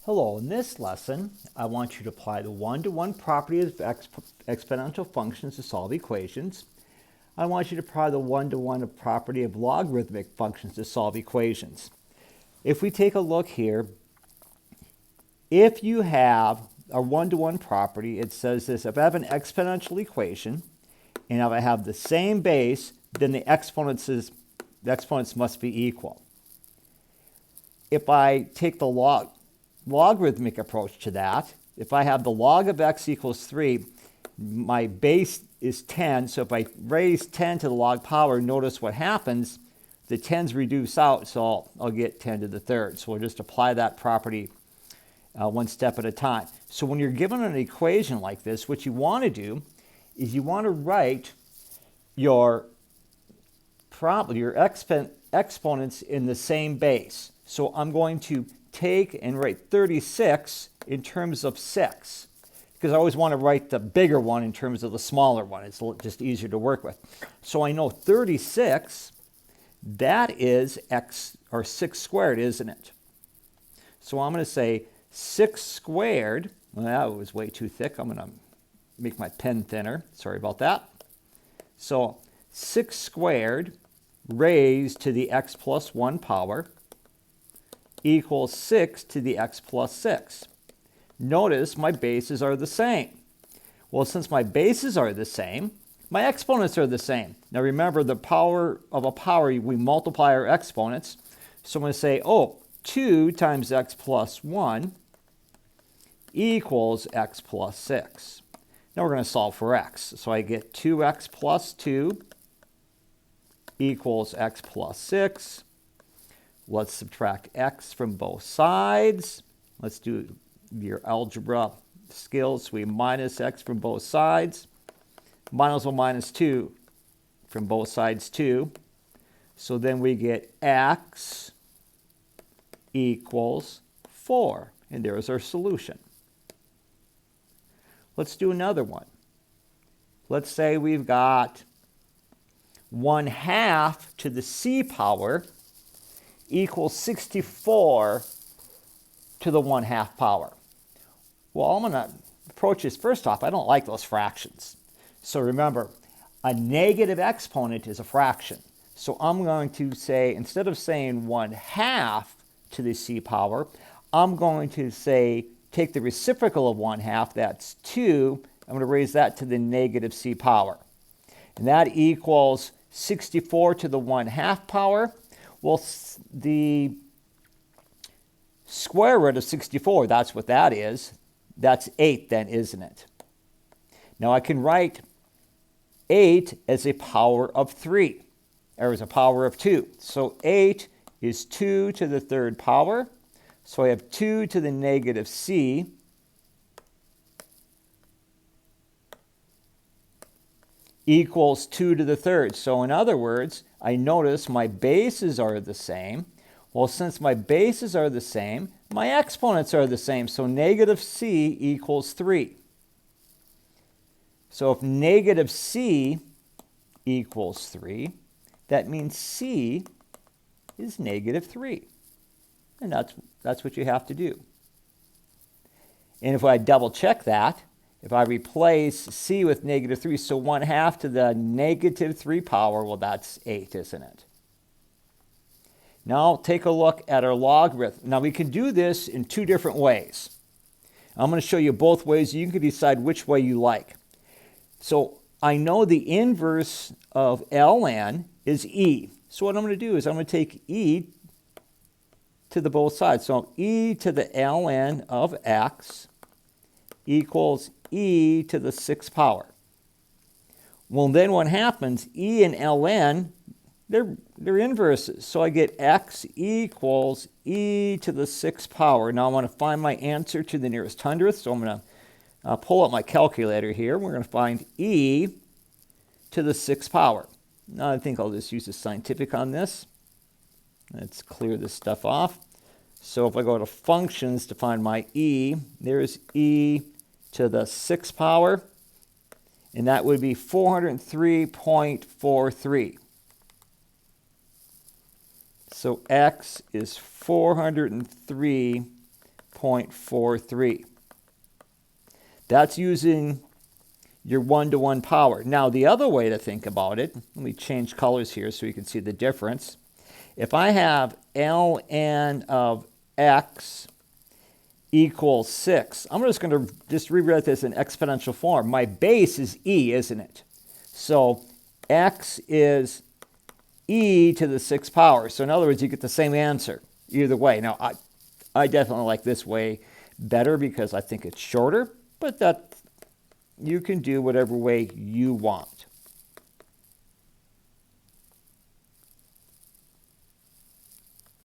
Hello, in this lesson, I want you to apply the one-to-one property of exponential functions to solve equations. I want you to apply the one-to-one property of logarithmic functions to solve equations. If we take a look here, if you have a one-to-one property, it says this: if I have an exponential equation, and if I have the same base, then the exponents must be equal. If I take the logarithmic approach to that, if I have the log of x equals 3, my base is 10, so if I raise 10 to the log power, notice what happens. The 10's reduce out, so I'll get 10 to the third. So we'll just apply that property one step at a time. So when you're given an equation like this, what you want to do is you want to write your exponents in the same base. So I'm going to take and write 36 in terms of 6, because I always want to write the bigger one in terms of the smaller one. It's just easier to work with. So I know 36, that is x, or 6 squared, isn't it? So I'm going to say 6 squared. Well, that was way too thick. I'm going to make my pen thinner. Sorry about that. So 6 squared raised to the x plus 1 power equals 6 to the x plus 6. Notice my bases are the same. Well, since my bases are the same, my exponents are the same. Now remember, the power of a power, we multiply our exponents. So I'm going to say, 2 times x plus 1 equals x plus 6. Now we're going to solve for x. So I get 2x plus 2 equals x plus 6. Let's subtract x from both sides. Let's do your algebra skills. We minus x from both sides. Minus 1 minus 2 from both sides 2. So then we get x equals 4. And there's our solution. Let's do another one. Let's say we've got 1/2 to the c power equals 64 to the 1/2 power. Well, I'm going to approach this first off. I don't like those fractions. So remember, a negative exponent is a fraction. So I'm going to say, instead of saying 1/2 to the c power, I'm going to say, take the reciprocal of 1/2, that's 2. I'm going to raise that to the negative c power. And that equals 64 to the 1/2 power. Well, the square root of 64, that's what that is. That's 8 then, isn't it? Now I can write 8 as a power of 3, or as a power of 2. So 8 is 2 to the third power. So I have 2 to the negative c equals 2 to the third. So in other words, I notice my bases are the same. Well, since my bases are the same, my exponents are the same. So negative c equals 3. So if negative c equals 3, that means c is negative 3. And that's what you have to do. And if I double check that, if I replace c with negative 3, so 1/2 to the negative 3 power, well, that's 8, isn't it? Now take a look at our logarithm. Now we can do this in two different ways. I'm going to show you both ways. You can decide which way you like. So I know the inverse of ln is e. So what I'm going to do is I'm going to take e to the both sides. So e to the ln of x equals e to the 6th power. Well, then what happens, e and ln, they're inverses. So I get x equals e to the 6th power. Now I want to find my answer to the nearest hundredth. So I'm going to pull up my calculator here. We're going to find e to the 6th power. Now I think I'll just use the scientific on this. Let's clear this stuff off. So if I go to functions to find my e, there's e to the 6th power, and that would be 403.43. So x is 403 0.43. That's using your one-to-one power. Now, the other way to think about it, let me change colors here so you can see the difference. If I have ln of x equals 6, I'm just going to rewrite this in exponential form. My base is e, isn't it? So x is e to the 6th power. So in other words, you get the same answer either way. Now, I definitely like this way better because I think it's shorter, but that you can do whatever way you want.